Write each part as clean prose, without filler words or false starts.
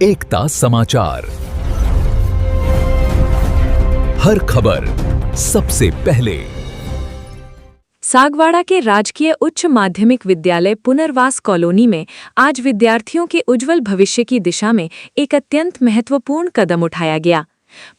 एकता समाचार, हर खबर सबसे पहले। सागवाड़ा के राजकीय उच्च माध्यमिक विद्यालय पुनर्वास कॉलोनी में आज विद्यार्थियों के उज्जवल भविष्य की दिशा में एक अत्यंत महत्वपूर्ण कदम उठाया गया।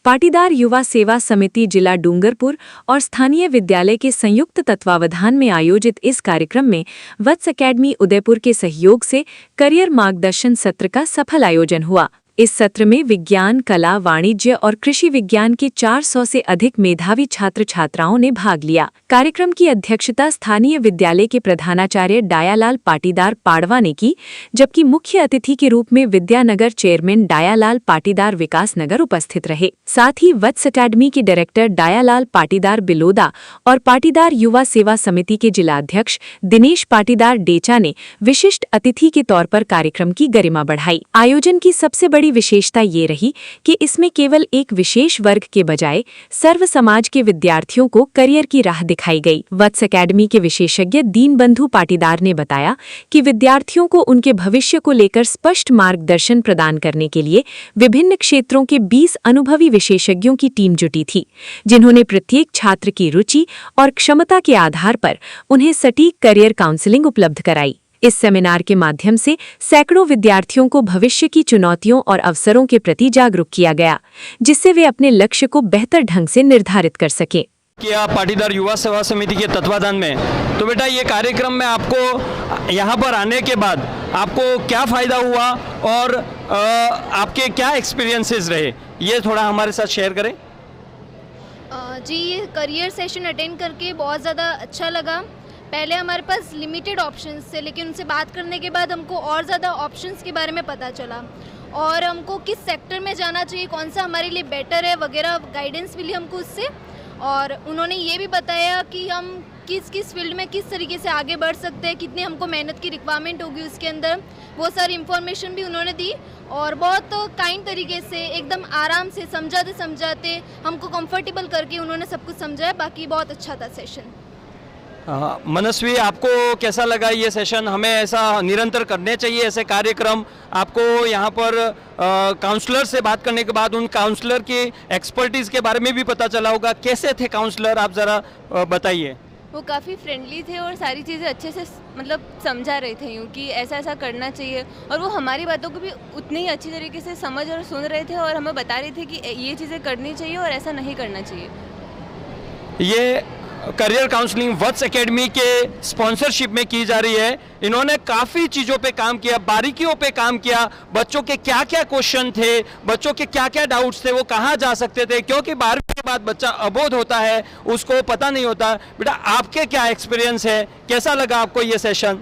पाटीदार युवा सेवा समिति जिला डूंगरपुर और स्थानीय विद्यालय के संयुक्त तत्वावधान में आयोजित इस कार्यक्रम में वत्स अकेडमी उदयपुर के सहयोग से करियर मार्गदर्शन सत्र का सफल आयोजन हुआ। इस सत्र में विज्ञान, कला, वाणिज्य और कृषि विज्ञान के 400 से अधिक मेधावी छात्र छात्राओं ने भाग लिया। कार्यक्रम की अध्यक्षता स्थानीय विद्यालय के प्रधानाचार्य डायालाल पाटीदार पाड़वा ने की, जबकि मुख्य अतिथि के रूप में विद्यानगर चेयरमैन डायालाल पाटीदार विकास नगर उपस्थित रहे। साथ ही वत्स अकेडमी के डायरेक्टर डायालाल पाटीदार बिलोदा और पाटीदार युवा सेवा समिति के जिलाध्यक्ष दिनेश पाटीदार डेचा ने विशिष्ट अतिथि के तौर पर कार्यक्रम की गरिमा बढ़ाई। आयोजन की सबसे बड़ी विशेषता ये रही कि इसमें केवल एक विशेष वर्ग के बजाय सर्व समाज के विद्यार्थियों को करियर की राह दिखाई गई। वत्स अकेडमी के विशेषज्ञ दीनबंधु पाटीदार ने बताया कि विद्यार्थियों को उनके भविष्य को लेकर स्पष्ट मार्गदर्शन प्रदान करने के लिए विभिन्न क्षेत्रों के 20 अनुभवी विशेषज्ञों की टीम जुटी थी, जिन्होंने प्रत्येक छात्र की रुचि और क्षमता के आधार पर उन्हें सटीक करियर काउंसलिंग उपलब्ध कराई। इस सेमिनार के माध्यम से सैकड़ों विद्यार्थियों को भविष्य की चुनौतियों और अवसरों के प्रति जागरूक किया गया, जिससे वे अपने लक्ष्य को बेहतर ढंग से निर्धारित कर सके। किया पाटीदार युवा सेवा समिति के तत्वाधान में, तो बेटा ये कार्यक्रम में आपको यहाँ पर आने के बाद आपको क्या फ़ायदा हुआ और आपके क्या एक्सपीरियंसेस रहे, ये थोड़ा हमारे साथ शेयर करें। जी, ये करियर सेशन अटेंड करके बहुत ज़्यादा अच्छा लगा। पहले हमारे पास लिमिटेड ऑप्शंस थे, लेकिन उनसे बात करने के बाद हमको और ज़्यादा ऑप्शंस के बारे में पता चला और हमको किस सेक्टर में जाना चाहिए, कौन सा हमारे लिए बेटर है वगैरह गाइडेंस मिली हमको उससे। और उन्होंने ये भी बताया कि हम किस किस फील्ड में किस तरीके से आगे बढ़ सकते हैं, कितनी हमको मेहनत की रिक्वायरमेंट होगी उसके अंदर, वो सारी इन्फॉर्मेशन भी उन्होंने दी और बहुत काइंड तरीके से एकदम आराम से समझाते समझाते हमको कंफर्टेबल करके उन्होंने सब कुछ समझाया। बाकी बहुत अच्छा था सेशन। मनस्वी, आपको कैसा लगा ये सेशन? हमें ऐसा निरंतर करने चाहिए ऐसे कार्यक्रम। आपको यहाँ पर काउंसलर से बात करने के बाद उन काउंसलर की एक्सपर्टीज़ के बारे में भी पता चला होगा। कैसे थे काउंसलर, आप ज़रा बताइए। वो काफ़ी फ्रेंडली थे और सारी चीज़ें अच्छे से मतलब समझा रहे थे, यूँ कि ऐसा ऐसा करना चाहिए, और वो हमारी बातों को भी उतनी ही अच्छी तरीके से समझ और सुन रहे थे और हमें बता रहे थे कि ये चीज़ें करनी चाहिए और ऐसा नहीं करना चाहिए। ये करियर काउंसलिंग वत्स एकेडमी के स्पॉन्सरशिप में की जा रही है। इन्होंने काफ़ी चीज़ों पे काम किया, बारीकियों पे काम किया। बच्चों के क्या क्या क्वेश्चन थे, बच्चों के क्या क्या डाउट्स थे, वो कहाँ जा सकते थे, क्योंकि 12वीं के बाद बच्चा अबोध होता है, उसको पता नहीं होता। बेटा, आपके क्या एक्सपीरियंस है, कैसा लगा आपको ये सेशन?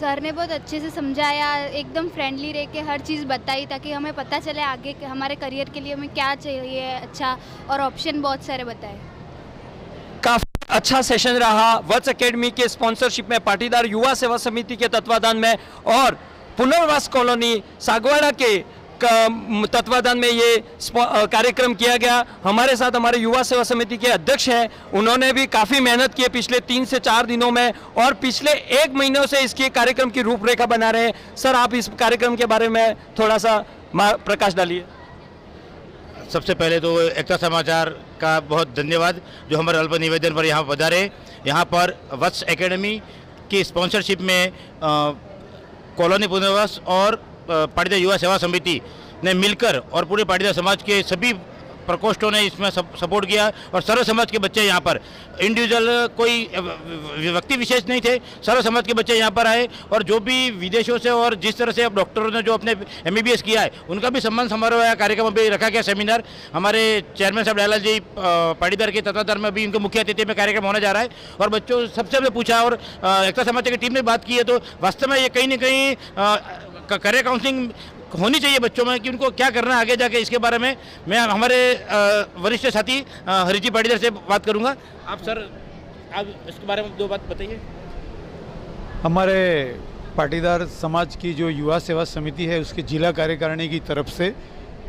सर ने बहुत अच्छे से समझाया, एकदम फ्रेंडली रह के हर चीज़ बताई ताकि हमें पता चले आगे हमारे करियर के लिए हमें क्या चाहिए अच्छा, और ऑप्शन बहुत सारे बताए। काफ़ी अच्छा सेशन रहा। वत्स एकेडमी के स्पॉन्सरशिप में, पाटीदार युवा सेवा समिति के तत्वाधान में और पुनर्वास कॉलोनी सागवाड़ा के तत्वाधान में ये कार्यक्रम किया गया। हमारे साथ हमारे युवा सेवा समिति के अध्यक्ष हैं, उन्होंने भी काफ़ी मेहनत की है पिछले 3 से 4 दिनों में और पिछले 1 महीनों से इसके कार्यक्रम की रूपरेखा बना रहे हैं। सर, आप इस कार्यक्रम के बारे में थोड़ा सा प्रकाश डालिए। सबसे पहले तो एकता समाचार का बहुत धन्यवाद जो हमारे अल्प निवेदन पर यहाँ पधारे। यहाँ पर वत्स एकेडमी की स्पॉन्सरशिप में कॉलोनी पुनर्वास और पाटीदार युवा सेवा समिति ने मिलकर और पूरे पाटीदार समाज के सभी प्रकोष्ठों ने इसमें सपोर्ट किया और सर्व समाज के बच्चे यहाँ पर, इंडिविजुअल कोई व्यक्ति विशेष नहीं थे, सर्व समाज के बच्चे यहाँ पर आए और जो भी विदेशों से और जिस तरह से अब डॉक्टरों ने जो अपने MBBS किया है उनका भी सम्मान समारोह या कार्यक्रम अभी रखा गया। सेमिनार हमारे चेयरमैन साहब डायलाल जी पाटीदार के तत्वाधान में भी उनके मुख्य अतिथि में कार्यक्रम होने जा रहा है और बच्चों सबसे हमने पूछा और एकता समाचार की टीम ने बात की है, तो वास्तव में ये कहीं ना कहीं करियर काउंसलिंग होनी चाहिए बच्चों में कि उनको क्या करना है आगे जाके। इसके बारे में मैं हमारे वरिष्ठ साथी हरिजी पाटीदार से बात करूंगा। आप सर, आप इसके बारे में 2 बात बताइए। हमारे पाटीदार समाज की जो युवा सेवा समिति है उसके जिला कार्यकारिणी की तरफ से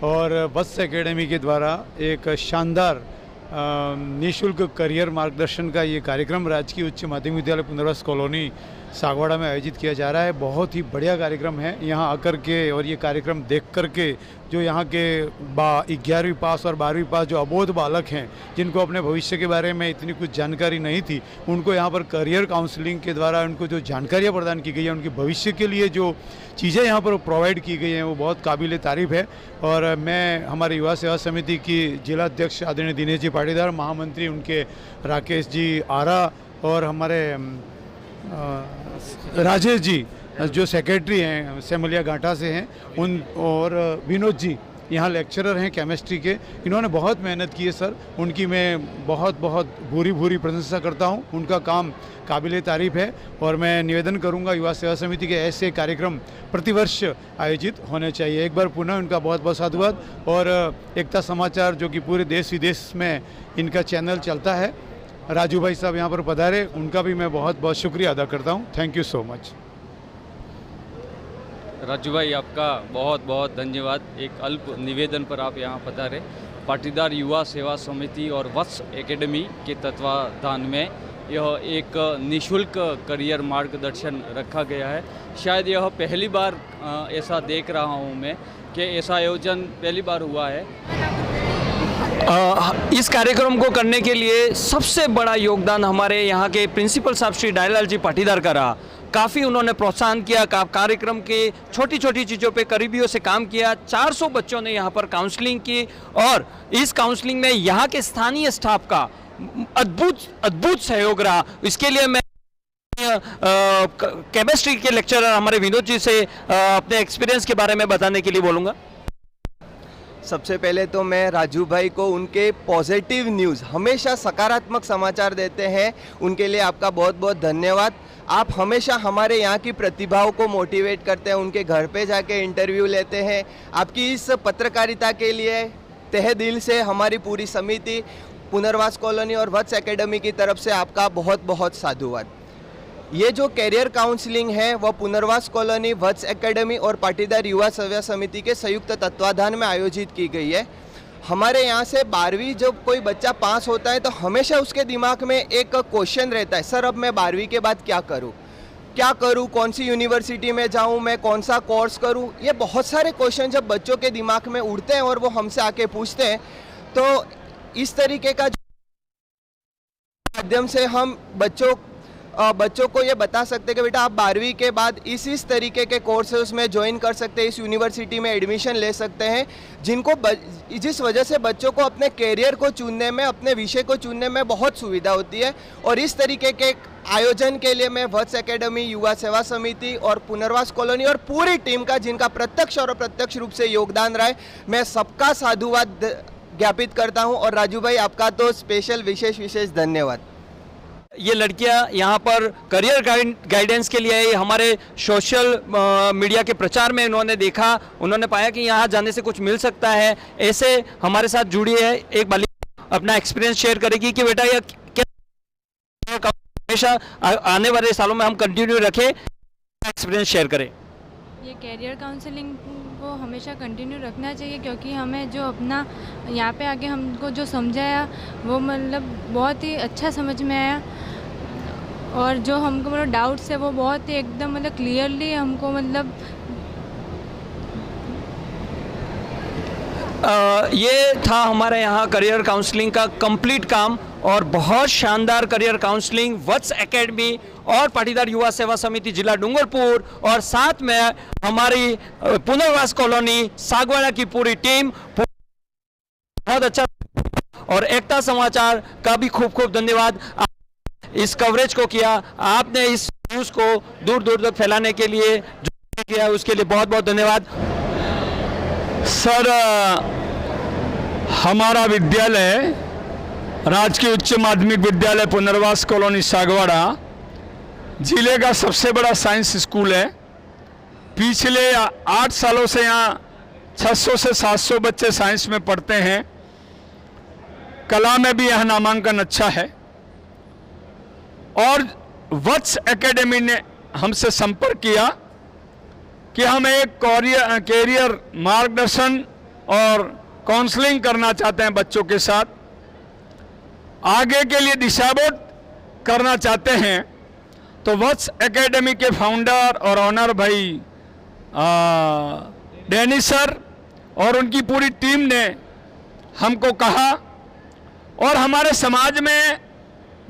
और वत्स एकेडमी के द्वारा एक शानदार निःशुल्क करियर मार्गदर्शन का ये कार्यक्रम राजकीय उच्च माध्यमिक विद्यालय पुनर्वास कॉलोनी सागवाड़ा में आयोजित किया जा रहा है। बहुत ही बढ़िया कार्यक्रम है। यहाँ आकर के और ये कार्यक्रम देख कर के जो यहाँ के 11वीं पास और 12वीं पास जो अबोध बालक हैं, जिनको अपने भविष्य के बारे में इतनी कुछ जानकारी नहीं थी, उनको यहाँ पर करियर काउंसलिंग के द्वारा उनको जो जानकारियाँ प्रदान की गई है, उनके भविष्य के लिए जो चीज़ें यहाँ पर प्रोवाइड की गई हैं, वो बहुत काबिल तारीफ़ है। और मैं हमारे युवा सेवा समिति की जिला अध्यक्ष आदरणीय दिनेश जी पाटीदार, महामंत्री उनके राकेश जी आरा और हमारे राजेश जी जो सेक्रेटरी हैं सेमलिया घाटा से हैं, उन और विनोद जी यहाँ लेक्चरर हैं केमिस्ट्री के, इन्होंने बहुत मेहनत की है सर। उनकी मैं बहुत भूरी प्रशंसा करता हूँ। उनका काम काबिल तारीफ़ है और मैं निवेदन करूँगा युवा सेवा समिति के ऐसे कार्यक्रम प्रतिवर्ष आयोजित होने चाहिए। एक बार पुनः उनका बहुत साधुवाद। और एकता समाचार जो कि पूरे देश विदेश में इनका चैनल चलता है, राजू भाई साहब यहाँ पर पधारे, उनका भी मैं बहुत शुक्रिया अदा करता हूँ। Thank you so much. Raju भाई, आपका बहुत धन्यवाद। एक अल्प निवेदन पर आप यहाँ पधारे। पाटीदार युवा सेवा समिति और वत्स एकेडमी के तत्वाधान में यह एक निशुल्क करियर मार्गदर्शन रखा गया है। शायद यह पहली बार ऐसा देख रहा हूँ मैं कि ऐसा आयोजन पहली बार हुआ है। इस कार्यक्रम को करने के लिए सबसे बड़ा योगदान हमारे यहाँ के प्रिंसिपल साहब श्री डायलाल जी पाटीदार का रहा। काफ़ी उन्होंने प्रोत्साहन किया, कार्यक्रम के छोटी चीज़ों पे करीबियों से काम किया। 400 बच्चों ने यहाँ पर काउंसलिंग की और इस काउंसलिंग में यहाँ के स्थानीय स्टाफ का अद्भुत सहयोग रहा। इसके लिए मैं केमिस्ट्री के लेक्चरर हमारे विनोद जी से अपने एक्सपीरियंस के बारे में बताने के लिए बोलूँगा। सबसे पहले तो मैं राजू भाई को उनके पॉजिटिव न्यूज़, हमेशा सकारात्मक समाचार देते हैं, उनके लिए आपका बहुत धन्यवाद। आप हमेशा हमारे यहाँ की प्रतिभाओं को मोटिवेट करते हैं, उनके घर पे जाके इंटरव्यू लेते हैं। आपकी इस पत्रकारिता के लिए तहे दिल से हमारी पूरी समिति, पुनर्वास कॉलोनी और वत्स एकेडमी की तरफ से आपका बहुत साधुवाद। ये जो कैरियर काउंसलिंग है वह पुनर्वास कॉलोनी, वत्स एकेडमी और पाटीदार युवा सेवा समिति के संयुक्त तत्वाधान में आयोजित की गई है। हमारे यहाँ से 12वीं जब कोई बच्चा पास होता है तो हमेशा उसके दिमाग में एक क्वेश्चन रहता है, सर अब मैं 12वीं के बाद क्या करूँ, कौन सी यूनिवर्सिटी में जाऊँ, मैं कौन सा कोर्स करूँ। ये बहुत सारे क्वेश्चन जब बच्चों के दिमाग में उड़ते हैं और वो हमसे आके पूछते हैं, तो इस तरीके का माध्यम से हम बच्चों को ये बता सकते हैं कि बेटा आप 12वीं के बाद इस तरीके के कोर्सेज में ज्वाइन कर सकते हैं, इस यूनिवर्सिटी में एडमिशन ले सकते हैं, जिस वजह से बच्चों को अपने कैरियर को चुनने में, अपने विषय को चुनने में बहुत सुविधा होती है। और इस तरीके के आयोजन के लिए मैं वत्स एकेडमी, युवा सेवा समिति और पुनर्वास कॉलोनी और पूरी टीम का, जिनका प्रत्यक्ष और अप्रत्यक्ष रूप से योगदान रहा है, मैं सबका साधुवाद ज्ञापित करता हूँ। और राजू भाई, आपका तो स्पेशल विशेष धन्यवाद। ये लड़कियां यहाँ पर करियर गाइडेंस के लिए आई। हमारे सोशल मीडिया के प्रचार में उन्होंने देखा, उन्होंने पाया कि यहाँ जाने से कुछ मिल सकता है, ऐसे हमारे साथ जुड़ी है। एक बालिका अपना एक्सपीरियंस शेयर करेगी कि बेटा यह हमेशा आने वाले सालों में हम कंटिन्यू रखें, एक्सपीरियंस शेयर करें। ये कैरियर काउंसलिंग को हमेशा कंटिन्यू रखना चाहिए, क्योंकि हमें जो अपना यहाँ पे आके हमको जो समझाया वो मतलब बहुत ही अच्छा समझ में आया। और जो हमको मतलब डाउट्स है वो बहुत ही एकदम मतलब क्लियरली हमको मतलब ये था हमारे यहाँ करियर काउंसलिंग का कंप्लीट काम। और बहुत शानदार करियर काउंसलिंग वत्स एकेडमी और पाटीदार युवा सेवा समिति जिला डूंगरपुर और साथ में हमारी पुनर्वास कॉलोनी सागवाड़ा की पूरी टीम बहुत अच्छा। और एकता समाचार का भी खूब धन्यवाद, इस कवरेज को किया आपने, इस न्यूज़ को दूर तक फैलाने के लिए जो किया उसके लिए बहुत धन्यवाद। सर, हमारा विद्यालय राजकीय उच्च माध्यमिक विद्यालय पुनर्वास कॉलोनी सागवाड़ा जिले का सबसे बड़ा साइंस स्कूल है। पिछले 8 सालों से यहाँ 600 से 700 बच्चे साइंस में पढ़ते हैं। कला में भी यहाँ नामांकन अच्छा है। और वत्स एकेडमी ने हमसे संपर्क किया कि हम एक कैरियर मार्गदर्शन और काउंसलिंग करना चाहते हैं, बच्चों के साथ आगे के लिए दिशाबोध करना चाहते हैं। तो वत्स एकेडमी के फाउंडर और ऑनर भाई डैनी सर और उनकी पूरी टीम ने हमको कहा, और हमारे समाज में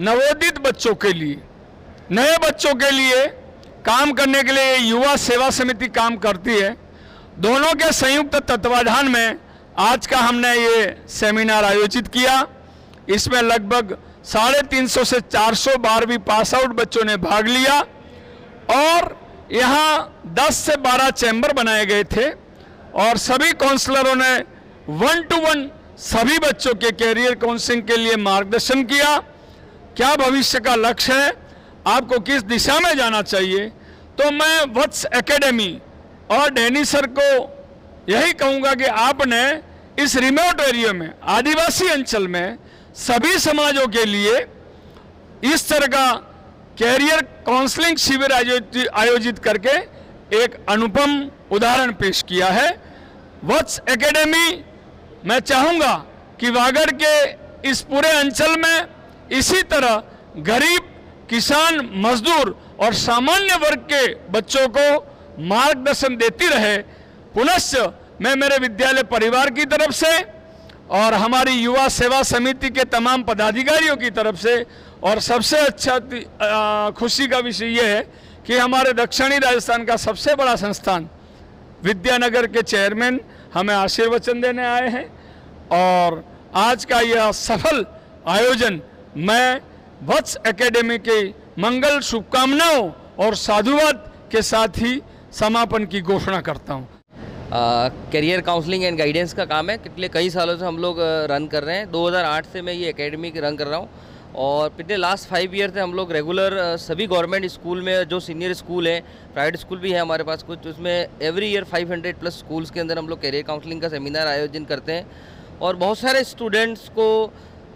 नवोदित बच्चों के लिए, नए बच्चों के लिए काम करने के लिए युवा सेवा समिति काम करती है। दोनों के संयुक्त तत्वाधान में आज का हमने ये सेमिनार आयोजित किया। इसमें लगभग 350 से 400 12वीं पास आउट बच्चों ने भाग लिया और यहाँ 10 से 12 चैम्बर बनाए गए थे और सभी काउंसलरों ने 1-to-1 सभी बच्चों के कैरियर काउंसलिंग के लिए मार्गदर्शन किया। क्या भविष्य का लक्ष्य है, आपको किस दिशा में जाना चाहिए। तो मैं वत्स एकेडमी और डैनी सर को यही कहूँगा कि आपने इस रिमोट एरिया में, आदिवासी अंचल में सभी समाजों के लिए इस तरह का कैरियर काउंसलिंग शिविर आयोजित करके एक अनुपम उदाहरण पेश किया है। वत्स एकेडमी, मैं चाहूँगा कि वागड़ के इस पूरे अंचल में इसी तरह गरीब, किसान, मजदूर और सामान्य वर्ग के बच्चों को मार्गदर्शन देती रहे। पुनश्च मैं मेरे विद्यालय परिवार की तरफ से और हमारी युवा सेवा समिति के तमाम पदाधिकारियों की तरफ से, और सबसे अच्छा खुशी का विषय ये है कि हमारे दक्षिणी राजस्थान का सबसे बड़ा संस्थान विद्यानगर के चेयरमैन हमें आशीर्वचन देने आए हैं। और आज का यह सफल आयोजन मैं वत्स एकेडमी के मंगल शुभकामनाओं और साधुवाद के साथ ही समापन की घोषणा करता हूँ। करियर काउंसलिंग एंड गाइडेंस का काम है, पिछले कई सालों से हम लोग रन कर रहे हैं। 2008 से मैं ये एकेडमी रन कर रहा हूँ और पिछले लास्ट 5 ईयर से हम लोग रेगुलर सभी गवर्नमेंट स्कूल में, जो सीनियर स्कूल है, प्राइवेट स्कूल भी है हमारे पास कुछ, उसमें एवरी ईयर 500+ स्कूल्स के अंदर हम लोग करियर काउंसलिंग का सेमिनार आयोजन करते हैं। और बहुत सारे स्टूडेंट्स को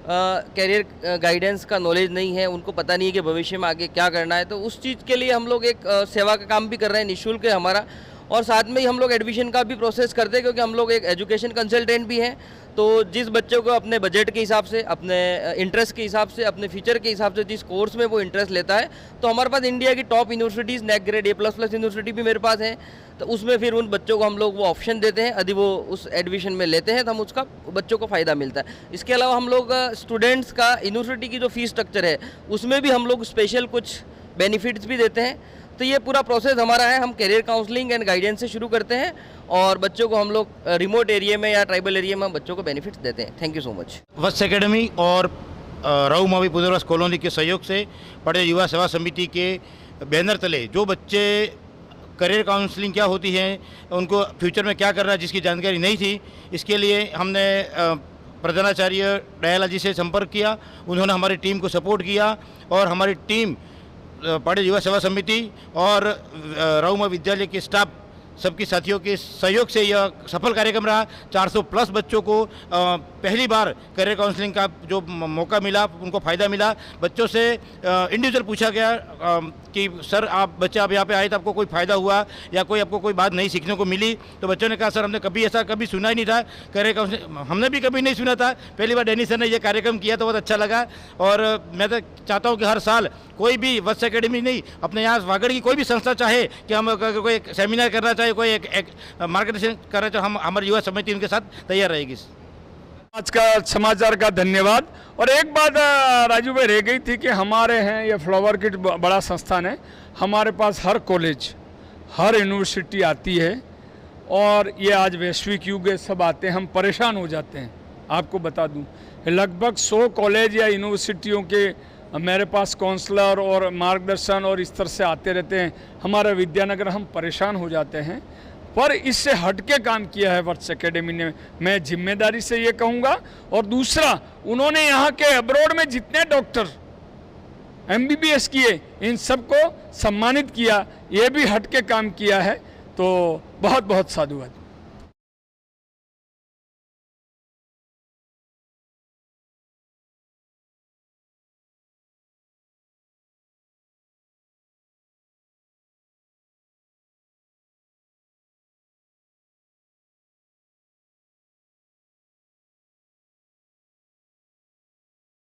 करियर गाइडेंस का नॉलेज नहीं है, उनको पता नहीं है कि भविष्य में आगे क्या करना है। तो उस चीज़ के लिए हम लोग एक सेवा का काम भी कर रहे हैं, निःशुल्क है हमारा। और साथ में ही हम लोग एडमिशन का भी प्रोसेस करते हैं, क्योंकि हम लोग एक एजुकेशन कंसल्टेंट भी हैं। तो जिस बच्चों को अपने बजट के हिसाब से, अपने इंटरेस्ट के हिसाब से, अपने फ्यूचर के हिसाब से जिस कोर्स में वो इंटरेस्ट लेता है, तो हमारे पास इंडिया की top universities, neck grade A++ university भी मेरे पास है। तो उसमें फिर उन बच्चों को हम लोग वो ऑप्शन देते हैं, यदि वो उस एडमिशन में लेते हैं तो हम उसका बच्चों को फ़ायदा मिलता है। इसके अलावा हम लोग स्टूडेंट्स का यूनिवर्सिटी की जो फीस स्ट्रक्चर है उसमें भी हम लोग स्पेशल कुछ बेनिफिट्स भी देते हैं। तो ये पूरा प्रोसेस हमारा है। हम करियर काउंसलिंग एंड गाइडेंस से शुरू करते हैं और बच्चों को हम लोग रिमोट एरिया में या ट्राइबल एरिया में बच्चों को बेनिफिट्स देते हैं। Thank you so much. Vats academy और राऊ मावी पुनर्वास कॉलोनी के सहयोग से पढ़े युवा सेवा समिति के बैनर तले जो बच्चे करियर काउंसलिंग क्या होती है, उनको फ्यूचर में क्या करना है, जिसकी जानकारी नहीं थी, इसके लिए हमने प्रधानाचार्य दयाला जी से संपर्क किया। उन्होंने हमारी टीम को सपोर्ट किया और हमारी टीम पढ़े युवा सेवा समिति और राउमा विद्यालय के स्टाफ सबके साथियों के सहयोग से यह सफल कार्यक्रम रहा। 400+ बच्चों को पहली बार करियर काउंसलिंग का जो मौका मिला, उनको फ़ायदा मिला। बच्चों से इंडिविजुअल पूछा गया कि सर आप बच्चे आप यहाँ पे आए तो आपको कोई फ़ायदा हुआ या कोई आपको कोई बात नई सीखने को मिली। तो बच्चों ने कहा सर हमने कभी ऐसा कभी सुना ही नहीं था, करियर काउंसलिंग हमने भी कभी नहीं सुना था, पहली बार डैनी सर ने ये कार्यक्रम किया तो बहुत अच्छा लगा। और मैं तो चाहता हूँ कि हर साल कोई भी वत्स एकेडमी नहीं, अपने यहाँ वागड़ की कोई भी संस्था चाहे कि हम कोई सेमिनार करना चाहे, कोई एक मार्गदर्शन करना चाहे, हम हमारी युवा समिति उनके साथ तैयार रहेगी। आज का समाचार का धन्यवाद। और एक बात राजू भाई रह गई थी कि हमारे हैं ये फ्लावर किट बड़ा संस्थान है, हमारे पास हर कॉलेज, हर यूनिवर्सिटी आती है और ये आज वैश्विक युग है, सब आते हैं, हम परेशान हो जाते हैं। आपको बता दूं लगभग 100 कॉलेज या यूनिवर्सिटियों के मेरे पास काउंसलर और मार्गदर्शन और इस तरह से आते रहते हैं। हमारा विद्यानगर, हम परेशान हो जाते हैं, पर इससे हटके काम किया है वत्स एकेडमी ने, मैं जिम्मेदारी से ये कहूँगा। और दूसरा, उन्होंने यहाँ के अब्रॉड में जितने डॉक्टर MBBS किए, इन सबको सम्मानित किया, ये भी हटके काम किया है। तो बहुत बहुत साधुवाद।